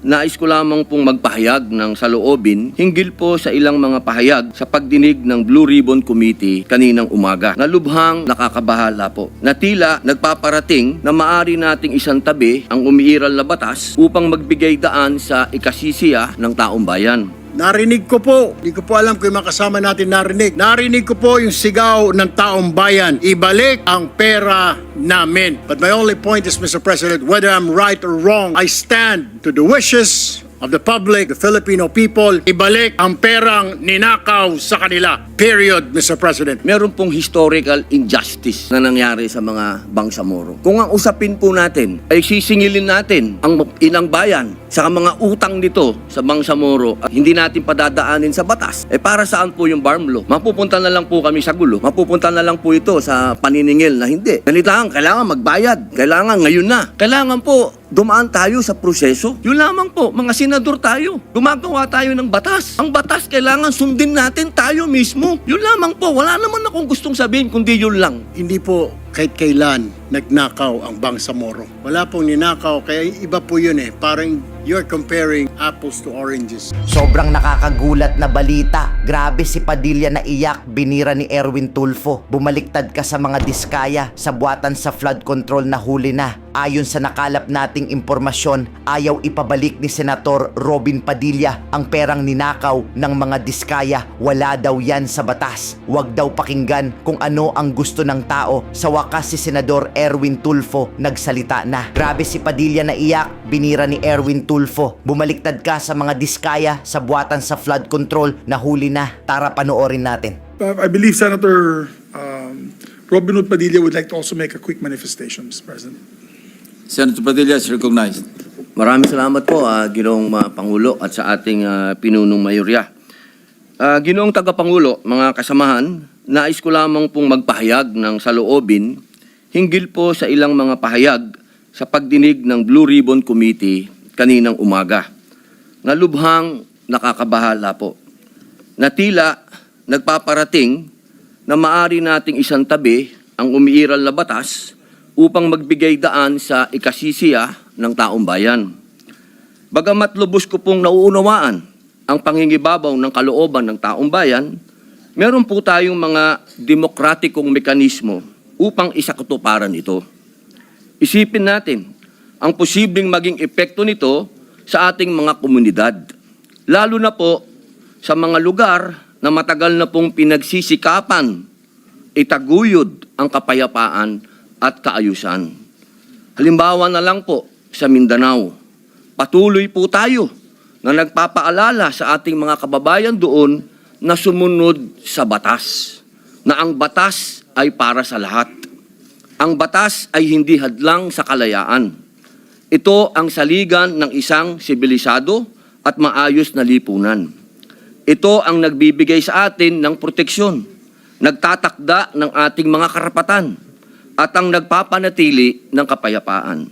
Nais ko lamang pong magpahayag ng saloobin hinggil po sa ilang mga pahayag sa pagdinig ng Blue Ribbon Committee kaninang umaga na lubhang nakakabahala po. Na tila nagpaparating na maari nating isantabi ang umiiral na batas upang magbigay daan sa ikasisiya ng taong bayan. Narinig ko po, hindi ko po alam kung yung mga kasama natin narinig. Narinig ko po yung sigaw ng taong bayan, ibalik ang pera namin. But my only point is, Mr. President, whether I'm right or wrong, I stand to the wishes of the public, the Filipino people, ibalik ang perang ninakaw sa kanila. Period, Mr. President. Meron pong historical injustice na nangyari sa mga Bangsamoro. Kung ang usapin po natin ay sisingilin natin ang inang bayan sa mga utang nito sa Bangsamoro at hindi natin padadaanin sa batas, para saan po yung BARM law? Mapupunta na lang po kami sa gulo. Mapupunta na lang po ito sa paniningil na hindi. Kailangan magbayad. Kailangan ngayon na. Kailangan po dumaan tayo sa proseso. Yun lamang po, mga senador tayo. Gumagawa tayo ng batas. Ang batas kailangan sundin natin tayo mismo. Yun lamang po. Wala naman akong gustong sabihin kundi yun lang. Hindi po kahit kailan nagnakaw ang Bangsamoro. Wala pong ninakaw, kaya iba po yun eh. Parang you're comparing apples to oranges. Sobrang nakakagulat na balita. Grabe si Padilla na iyak, binira ni Erwin Tulfo. Bumaliktad ka sa mga diskaya, sa buwatan sa flood control na huli na. Ayon sa nakalap nating impormasyon, ayaw ipabalik ni Senator Robin Padilla ang perang ninakaw ng mga diskaya. Wala daw yan sa batas. Huwag daw pakinggan kung ano ang gusto ng tao. Sa wakas si Senador Erwin Tulfo nagsalita na. Grabe si Padilla na iyak, binira ni Erwin Tulfo. Bumaliktad ka sa mga diskaya, sa buwatan sa flood control na huli na. Tara panoorin natin. I believe Senator Robin Hood Padilla would like to also make a quick manifestation, Mr. President. Senator Padilla is recognized. Maraming salamat po, Ginoong Pangulo at sa ating pinunong mayorya. Ginoong Tagapangulo, mga kasamahan, nais ko lamang pong magpahayag ng saloobin hinggil po sa ilang mga pahayag sa pagdinig ng Blue Ribbon Committee kaninang umaga na lubhang nakakabahala po. Na tila nagpaparating na maari nating isantabi ang umiiral na batas upang magbigay daan sa ikasisiya ng taong bayan. Bagamat lubos ko pong nauunawaan ang pangingibabaw ng kalooban ng taong bayan, meron po tayong mga demokratikong mekanismo upang isakatuparan ito. Isipin natin ang posibleng maging epekto nito sa ating mga komunidad, lalo na po sa mga lugar na matagal na pong pinagsisikapan itaguyod ang kapayapaan at kaayusan. Halimbawa na lang po sa Mindanao, patuloy po tayo na nagpapaalala sa ating mga kababayan doon na sumunod sa batas, na ang batas ay para sa lahat. Ang batas ay hindi hadlang sa kalayaan. Ito ang saligan ng isang sibilisado at maayos na lipunan. Ito ang nagbibigay sa atin ng proteksyon, nagtatakda ng ating mga karapatan, at ang nagpapanatili ng kapayapaan.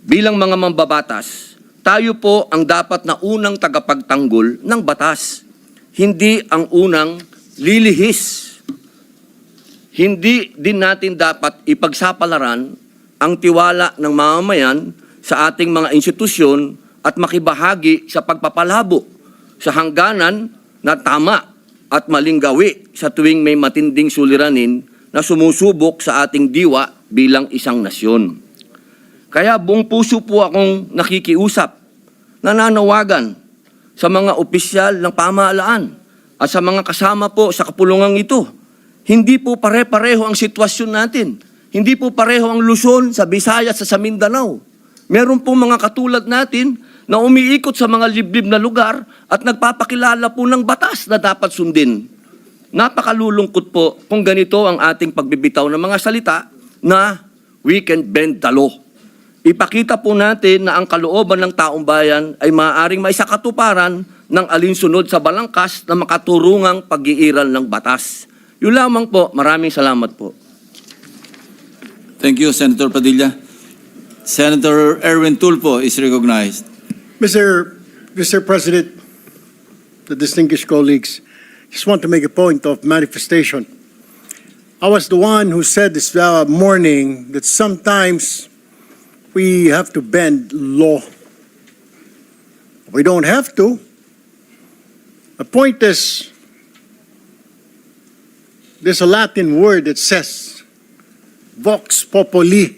Bilang mga mambabatas, tayo po ang dapat na unang tagapagtanggol ng batas, hindi ang unang lilihis. Hindi din natin dapat ipagsapalaran ang tiwala ng mamamayan sa ating mga institusyon at makibahagi sa pagpapalabo sa hangganan na tama at maling gawi sa tuwing may matinding suliranin na sumusubok sa ating diwa bilang isang nasyon. Kaya buong puso po akong nakikiusap, nananawagan sa mga opisyal ng pamahalaan at sa mga kasama po sa kapulungang ito. Hindi po pare-pareho ang sitwasyon natin. Hindi po pareho ang Luzon, sa Visayas, sa Mindanao. Meron po mga katulad natin na umiikot sa mga liblib na lugar at nagpapakilala po ng batas na dapat sundin. Napakalulungkot po kung ganito ang ating pagbibitaw ng mga salita na we can bend the law. Ipakita po natin na ang kalooban ng taong bayan ay maaaring maisakatuparan ng alinsunod sa balangkas na makaturungang pag-iiral ng batas. Yun lamang po. Maraming salamat po. Thank you, Senator Padilla. Senator Erwin Tulfo is recognized. Mr. President, the distinguished colleagues, just want to make a point of manifestation. I was the one who said this morning that sometimes we have to bend law. We don't have to. The point is, there's a Latin word that says, vox populi,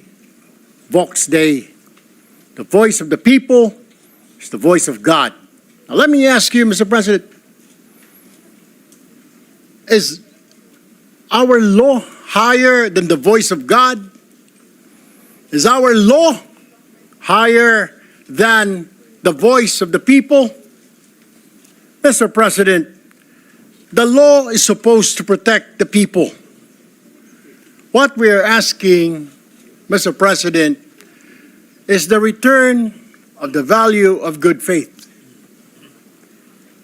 vox Dei. The voice of the people is the voice of God. Now let me ask you, Mr. President, is our law higher than the voice of God? Is our law higher than the voice of the people? Mr. President, the law is supposed to protect the people. What we are asking, Mr. President, is the return of the value of good faith.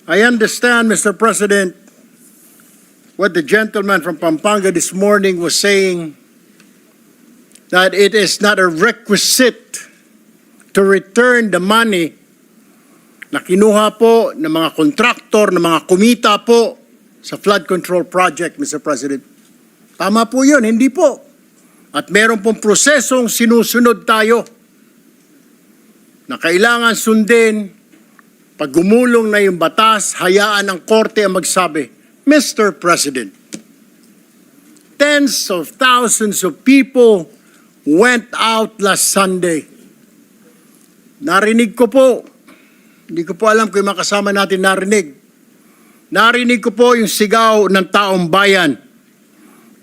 I understand, Mr. President, what the gentleman from Pampanga this morning was saying, that it is not a requisite to return the money na kinuha po ng mga kontraktor, ng mga kumita po sa flood control project, Mr. President. Tama po yun, hindi po. At meron pong prosesong sinusunod tayo na kailangan sundin. Pag gumulong na yung batas, hayaan ng korte ang magsabi, Mr. President, tens of thousands of people went out last Sunday. Narinig ko po, hindi ko po alam kung yung mga kasama natin narinig. Narinig ko po yung sigaw ng taong bayan.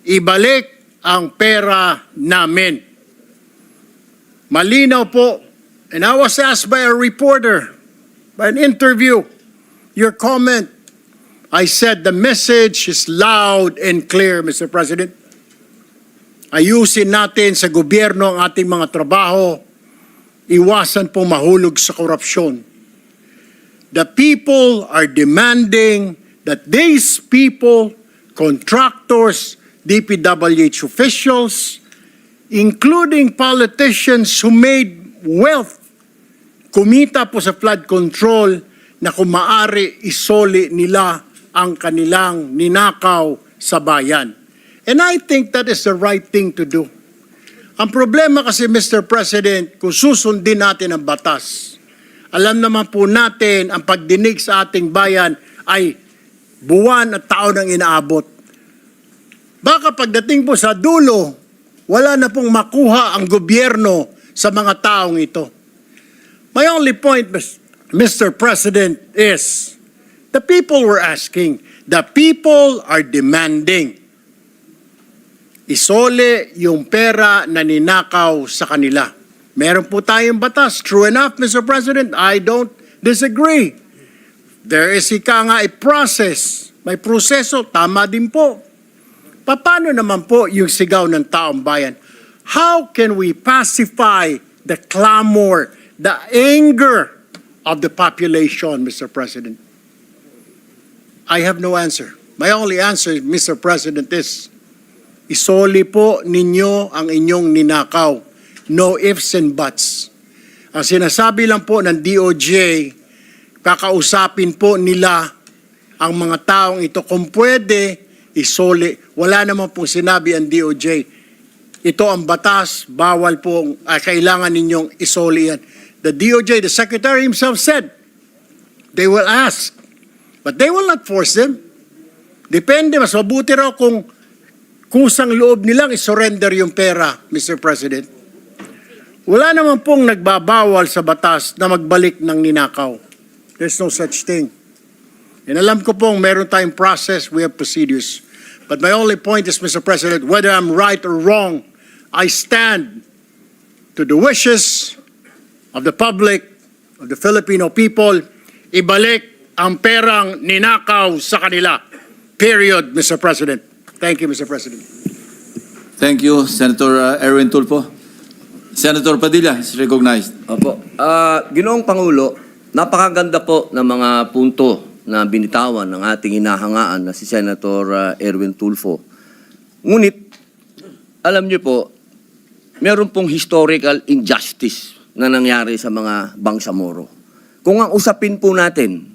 Ibalik ang pera namin. Malinaw po. And I was asked by a reporter, by an interview, your comment. I said the message is loud and clear, Mr. President. Ayusin natin sa gobyerno ang ating mga trabaho. Iwasan po mahulog sa korupsyon. The people are demanding that these people, contractors, DPWH officials, including politicians who made wealth, kumita po sa flood control, na kung maaari isoli nila ang kanilang ninakaw sa bayan. And I think that is the right thing to do. Ang problema kasi, Mr. President, kung susundin natin ang batas, alam naman po natin ang pagdinig sa ating bayan ay buwan at taon ang inaabot. Baka pagdating po sa dulo, wala na pong makuha ang gobyerno sa mga taong ito. My only point, Mr. President, is the people were asking, the people are demanding. Isole yung pera na ninakaw sa kanila. Meron po tayong batas. True enough, Mr. President, I don't disagree. There is a process. May proseso, tama din po. Paano naman po yung sigaw ng taong bayan? How can we pacify the clamor, the anger of the population, Mr. President? I have no answer. My only answer, Mr. President, is isoli po ninyo ang inyong ninakaw. No ifs and buts. Ang sinasabi lang po ng DOJ, kakausapin po nila ang mga taong ito. Kung pwede, isoli. Wala naman pong sinabi ang DOJ. Ito ang batas, bawal po, kailangan ninyong isoli yan. The DOJ, the Secretary himself said, they will ask, but they will not force them. Depende, mas mabuti raw kung kusang loob nilang isurrender yung pera, Mr. President. Wala naman pong nagbabawal sa batas na magbalik ng ninakaw. There's no such thing. And alam ko pong meron tayong process, we have procedures. But my only point is, Mr. President, whether I'm right or wrong, I stand to the wishes of the public, of the Filipino people, ibalik ang perang ninakaw sa kanila. Period, Mr. President. Thank you, Mr. President. Thank you, Senator Erwin Tulfo. Senator Padilla is recognized. Opo. Ginoong Pangulo, napakaganda po ng mga punto na binitawan ng ating inahangaan na si Senator Erwin Tulfo. Ngunit, alam niyo po, meron pong historical injustice na nangyari sa mga Bangsamoro. Kung ang usapin po natin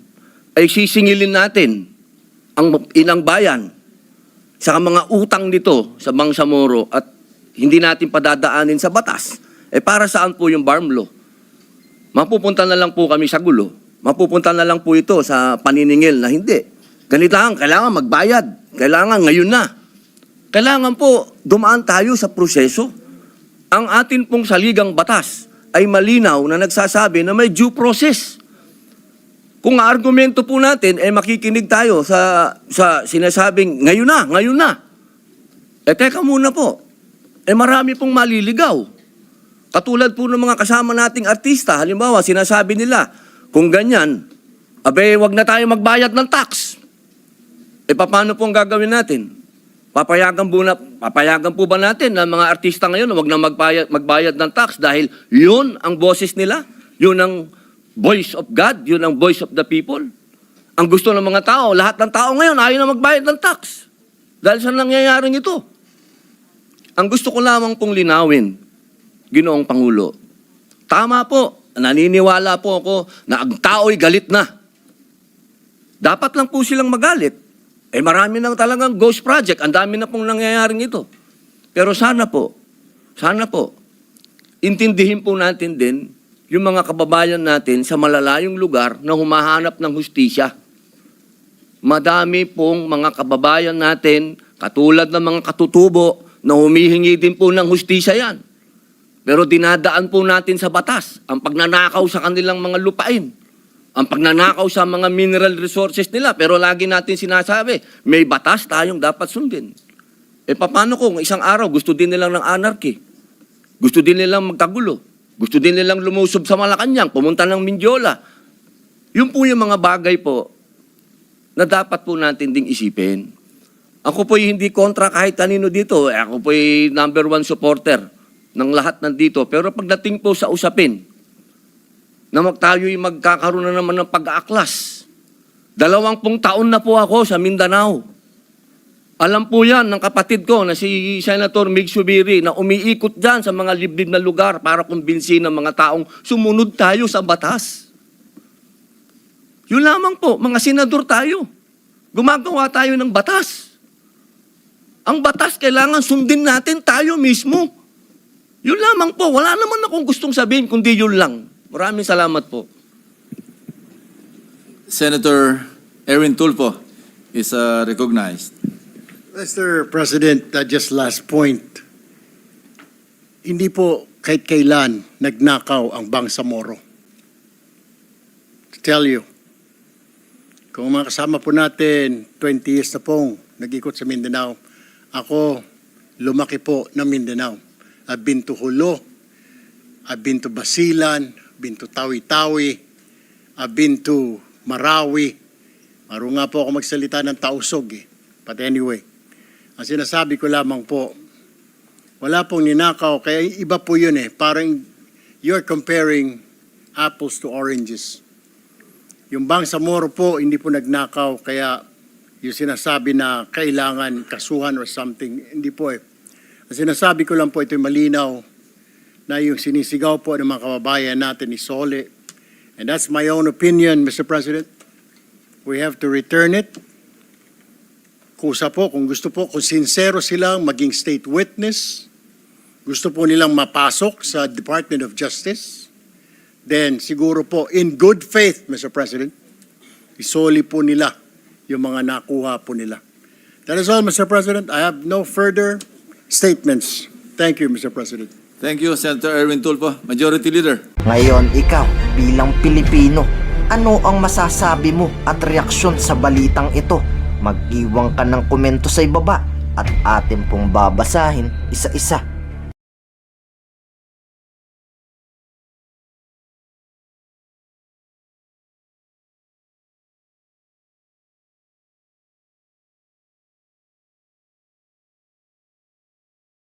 ay sisingilin natin ang inang bayan sa mga utang nito sa Bangsamoro at hindi natin padadaanin sa batas, para saan po yung BARM law? Mapupunta na lang po kami sa gulo mapupunta na lang po ito sa paniningil na hindi. Ganito lang, kailangan magbayad. Kailangan ngayon na. Kailangan po dumaan tayo sa proseso. Ang atin pong saligang batas ay malinaw na nagsasabi na may due process. Kung argumento po natin, makikinig tayo sa sinasabing ngayon na. Teka muna po. Marami pong maliligaw. Katulad po ng mga kasama nating artista, halimbawa, sinasabi nila, kung ganyan, wag na tayo magbayad ng tax. Paano po ang gagawin natin? Papayagan po ba natin na mga artista ngayon na wag na magbayad ng tax dahil yun ang boses nila? Yun ang voice of God? Yun ang voice of the people? Ang gusto ng mga tao, lahat ng tao ngayon ayaw na magbayad ng tax. Dahil sa nangyayaring ito. Ang gusto ko lamang pong linawin, Ginoong Pangulo, tama po, naniniwala po ako na ang tao'y galit na. Dapat lang po silang magalit. Marami na talagang ghost project. Ang dami na pong nangyayaring ito. Pero sana po, intindihin po natin din yung mga kababayan natin sa malalayong lugar na humahanap ng hustisya. Madami pong mga kababayan natin, katulad ng mga katutubo, na humihingi din po ng hustisya yan. Pero dinadaan po natin sa batas ang pagnanakaw sa kanilang mga lupain. Ang pagnanakaw sa mga mineral resources nila. Pero lagi natin sinasabi, may batas tayong dapat sundin. Paano kung isang araw gusto din nilang ng anarchy? Gusto din nilang magkagulo? Gusto din nilang lumusob sa Malacanang, pumunta ng Mindiola? Yun po yung mga bagay po na dapat po natin ding isipin. Ako po'y hindi kontra kahit kanino dito. Ako po'y number 1 supporter ng lahat nandito. Pero pagdating po sa usapin, na tayo'y magkakaroon na naman ng pag-aaklas. 20 taon na po ako sa Mindanao. Alam po yan ng kapatid ko na si Senator Mig Subiri na umiikot dyan sa mga liblib na lugar para kumbinsin ng mga taong sumunod tayo sa batas. Yun lamang po, mga senador tayo. Gumagawa tayo ng batas. Ang batas kailangan sundin natin tayo mismo. Yun lamang po, wala naman akong gustong sabihin kundi yun lang. Maraming salamat po. Senator Erwin Tulfo is recognized. Mr. President, just last point. Hindi po kahit kailan nagnakaw ang Bangsamoro. To tell you, kung mga kasama po natin, 20 years na pong nag-ikot sa Mindanao, ako lumaki po ng Mindanao. I've been to Hulo, I've been to Basilan, I've been to Tawi-Tawi, I've been to Marawi. Maro nga po ako magsalita ng Tausog eh. But anyway, ang sinasabi ko lamang po, wala pong ninakaw, kaya iba po yun eh. Parang you're comparing apples to oranges. Yung Bangsamoro po, hindi po nagnakaw, kaya yung sinasabi na kailangan kasuhan or something, hindi po eh. Ang sinasabi ko lang po, ito'y malinaw na yung sinisigaw po ng mga kababayan natin ni Sole. And that's my own opinion, Mr. President. We have to return it. Kusa po, kung gusto po, kung sincero silang maging state witness, gusto po nilang mapasok sa Department of Justice, then siguro po, in good faith, Mr. President, isoli po nila yung mga nakuha po nila. That is all, Mr. President. I have no further statements. Thank you, Mr. President. Thank you, Senator Erwin Tulfo. Majority Leader. Ngayon, ikaw, bilang Pilipino, ano ang masasabi mo at reaksyon sa balitang ito? Mag-iwan ka ng komento sa ibaba at atin pong babasahin isa-isa.